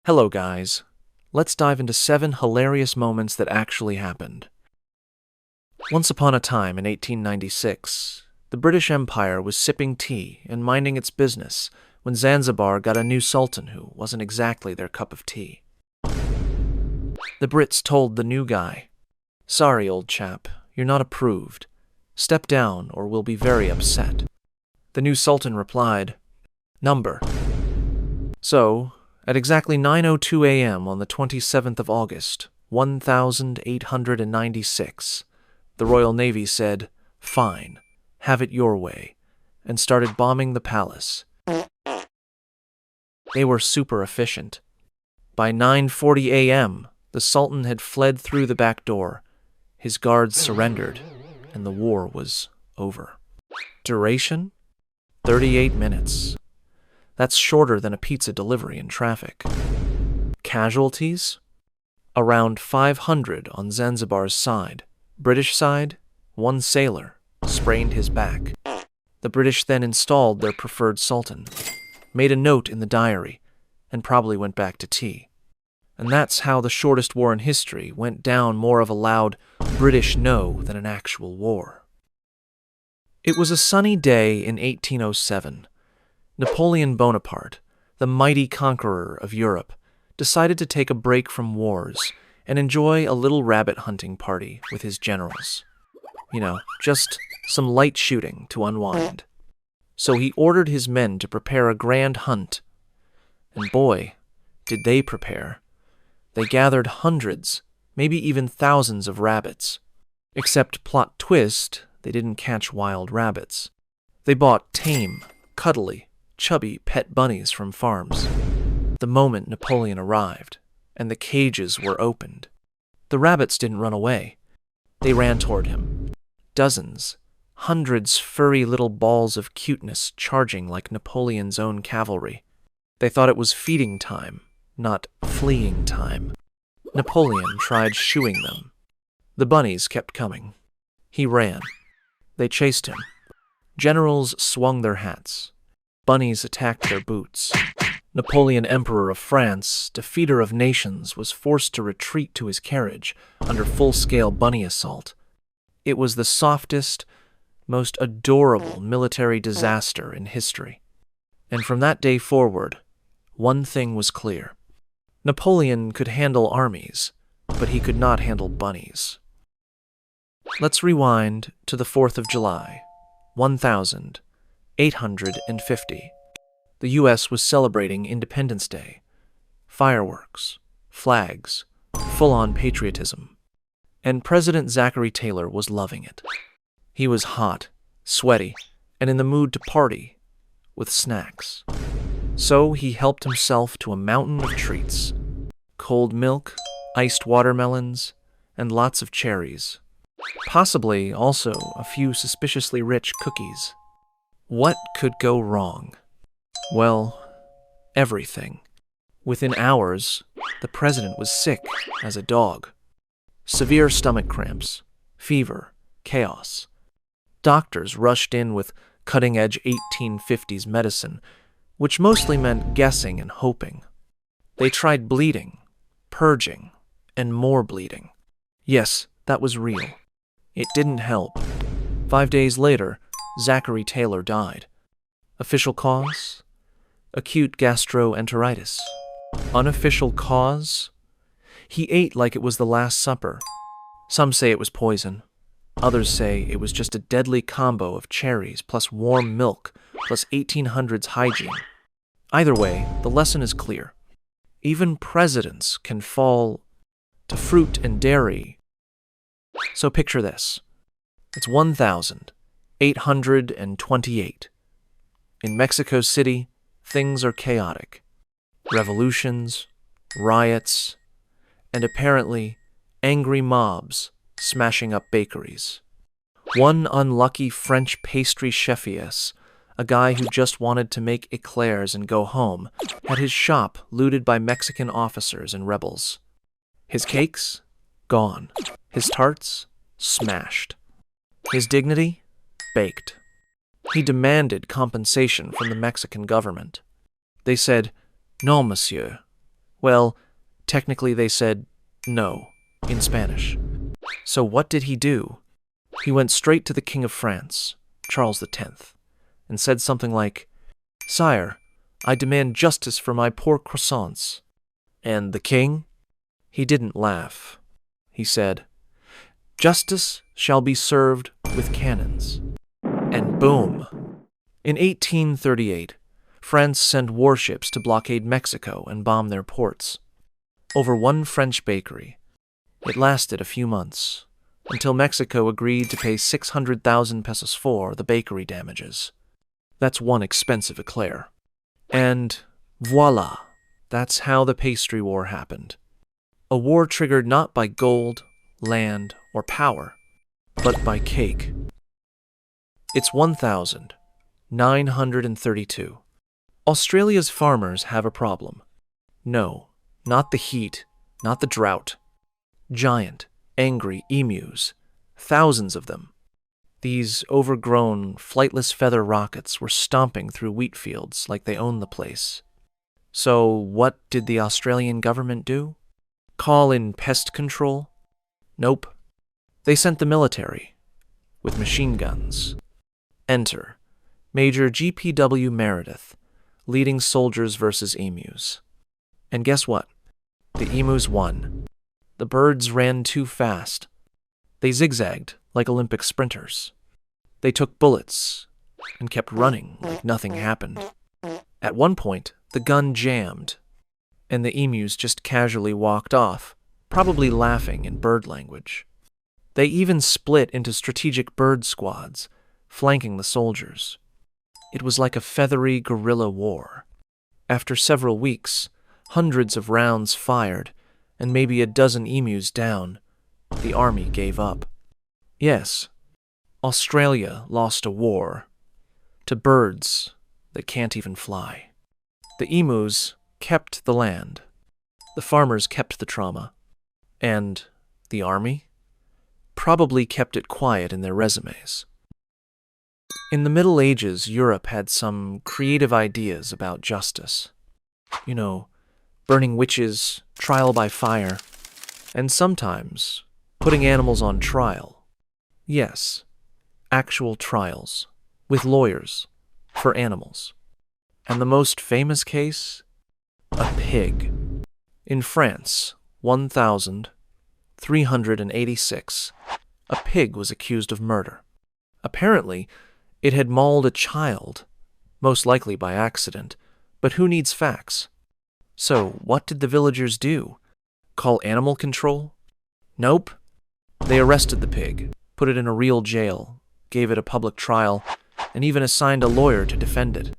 Hello, guys. Let's dive into 7 hilarious moments that actually happened. Once upon a time in 1896, the British Empire was sipping tea and minding its business when Zanzibar got a new sultan who wasn't exactly their cup of tea. The Brits told the new guy, "Sorry, old chap, you're not approved. Step down or we'll be very upset." The new sultan replied, "Number." So, at exactly 9:02 a.m. on the 27th of August, 1896, the Royal Navy said, "Fine, have it your way," and started bombing the palace. They were super efficient. By 9:40 a.m., the Sultan had fled through the back door, his guards surrendered, and the war was over. Duration? 38 minutes. That's shorter than a pizza delivery in traffic. Casualties? Around 500 on Zanzibar's side. British side, 1 sailor sprained his back. The British then installed their preferred sultan, made a note in the diary, and probably went back to tea. And that's how the shortest war in history went down more of a loud British no than an actual war. It was a sunny day in 1807. Napoleon Bonaparte, the mighty conqueror of Europe, decided to take a break from wars and enjoy a little rabbit hunting party with his generals. Just some light shooting to unwind. So he ordered his men to prepare a grand hunt. And boy, did they prepare. They gathered hundreds, maybe even thousands of rabbits. Except, plot twist, they didn't catch wild rabbits. They bought tame, cuddly, chubby pet bunnies from farms. The moment Napoleon arrived, and the cages were opened, the rabbits didn't run away. They ran toward him. Dozens, hundreds furry little balls of cuteness charging like Napoleon's own cavalry. They thought it was feeding time, not fleeing time. Napoleon tried shooing them. The bunnies kept coming. He ran. They chased him. Generals swung their hats. Bunnies attacked their boots. Napoleon, Emperor of France, defeater of nations, was forced to retreat to his carriage under full-scale bunny assault. It was the softest, most adorable military disaster in history. And from that day forward, one thing was clear. Napoleon could handle armies, but he could not handle bunnies. Let's rewind to the 4th of July, 1850. The U.S. was celebrating Independence Day. Fireworks, flags, full-on patriotism. And President Zachary Taylor was loving it. He was hot, sweaty, and in the mood to party with snacks. So he helped himself to a mountain of treats. Cold milk, iced watermelons, and lots of cherries. Possibly also a few suspiciously rich cookies. What could go wrong? Well, everything. Within hours, the president was sick as a dog. Severe stomach cramps, fever, chaos. Doctors rushed in with cutting-edge 1850s medicine, which mostly meant guessing and hoping. They tried bleeding, purging, and more bleeding. Yes, that was real. It didn't help. 5 days later, Zachary Taylor died. Official cause? Acute gastroenteritis. Unofficial cause? He ate like it was the Last Supper. Some say it was poison. Others say it was just a deadly combo of cherries plus warm milk plus 1800s hygiene. Either way, the lesson is clear. Even presidents can fall to fruit and dairy. So picture this. It's 1828. In Mexico City, things are chaotic. Revolutions, riots, and apparently angry mobs smashing up bakeries. One unlucky French pastry chef-iess, a guy who just wanted to make eclairs and go home, had his shop looted by Mexican officers and rebels. His cakes? Gone. His tarts? Smashed. His dignity? Baked. He demanded compensation from the Mexican government. They said, "No, monsieur, Well, technically they said no in Spanish. So what did he do? He went straight to the King of France, Charles X, and said something like, "Sire, I demand justice for my poor croissants." And the king? He didn't laugh. He said, "Justice shall be served with cannons." And boom! In 1838, France sent warships to blockade Mexico and bomb their ports. Over one French bakery. It lasted a few months, until Mexico agreed to pay 600,000 pesos for the bakery damages. That's one expensive eclair. And voila, that's how the Pastry War happened. A war triggered not by gold, land, or power, but by cake. It's 1932. Australia's farmers have a problem. No, not the heat, not the drought. Giant, angry emus, thousands of them. These overgrown, flightless feather rockets were stomping through wheat fields like they owned the place. So what did the Australian government do? Call in pest control? Nope. They sent the military, with machine guns. Enter Major G.P.W. Meredith, leading soldiers versus emus. And guess what? The emus won. The birds ran too fast. They zigzagged like Olympic sprinters. They took bullets and kept running like nothing happened. At one point, the gun jammed, and the emus just casually walked off, probably laughing in bird language. They even split into strategic bird squads, flanking the soldiers. It was like a feathery guerrilla war. After several weeks, hundreds of rounds fired, and maybe a dozen emus down, the army gave up. Yes, Australia lost a war to birds that can't even fly. The emus kept the land. The farmers kept the trauma. And the army? Probably kept it quiet in their resumes. In the Middle Ages, Europe had some creative ideas about justice. You know, burning witches, trial by fire, and sometimes putting animals on trial. Yes, actual trials, with lawyers, for animals. And the most famous case? A pig. In France, 1386, a pig was accused of murder. Apparently, it had mauled a child, most likely by accident, but who needs facts? So, what did the villagers do? Call animal control? Nope. They arrested the pig, put it in a real jail, gave it a public trial, and even assigned a lawyer to defend it.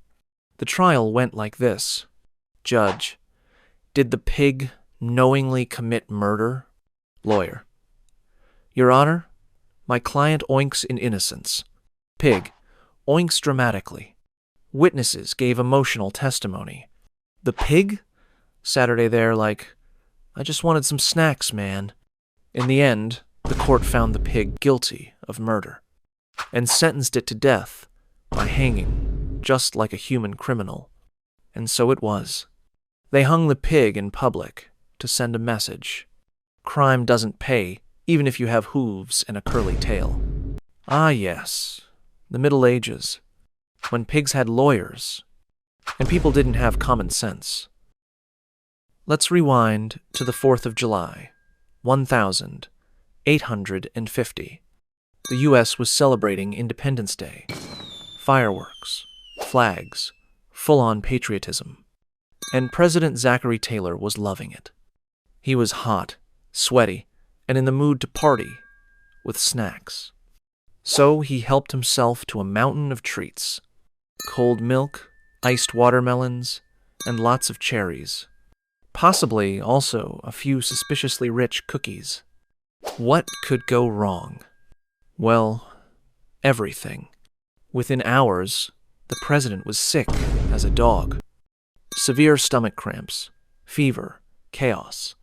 The trial went like this. Judge: did the pig knowingly commit murder? Lawyer: Your Honor, my client oinks in innocence. Pig: oinks dramatically. Witnesses gave emotional testimony. The pig? Saturday there like, I just wanted some snacks, man. In the end, the court found the pig guilty of murder and sentenced it to death by hanging, just like a human criminal. And so it was. They hung the pig in public to send a message. Crime doesn't pay, even if you have hooves and a curly tail. Ah, yes, the Middle Ages, when pigs had lawyers, and people didn't have common sense. Let's rewind to the 4th of July, 1850. The U.S. was celebrating Independence Day. Fireworks, flags, full-on patriotism. And President Zachary Taylor was loving it. He was hot, sweaty, and in the mood to party with snacks. So he helped himself to a mountain of treats. Cold milk, iced watermelons, and lots of cherries. Possibly also a few suspiciously rich cookies. What could go wrong? Well, everything. Within hours, the president was sick as a dog. Severe stomach cramps, fever, chaos.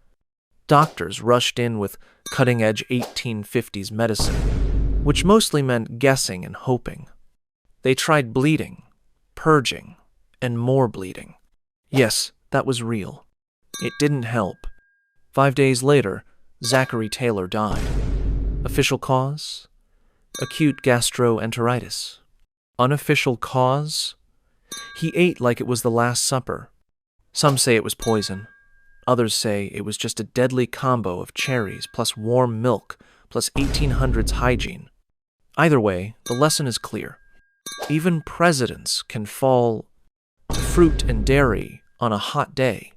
Doctors rushed in with cutting-edge 1850s medicine, which mostly meant guessing and hoping. They tried bleeding, purging, and more bleeding. Yes, that was real. It didn't help. 5 days later, Zachary Taylor died. Official cause? Acute gastroenteritis. Unofficial cause? He ate like it was the Last Supper. Some say it was poison. Others say it was just a deadly combo of cherries plus warm milk plus 1800s hygiene. Either way, the lesson is clear. Even presidents can fall to fruit and dairy on a hot day.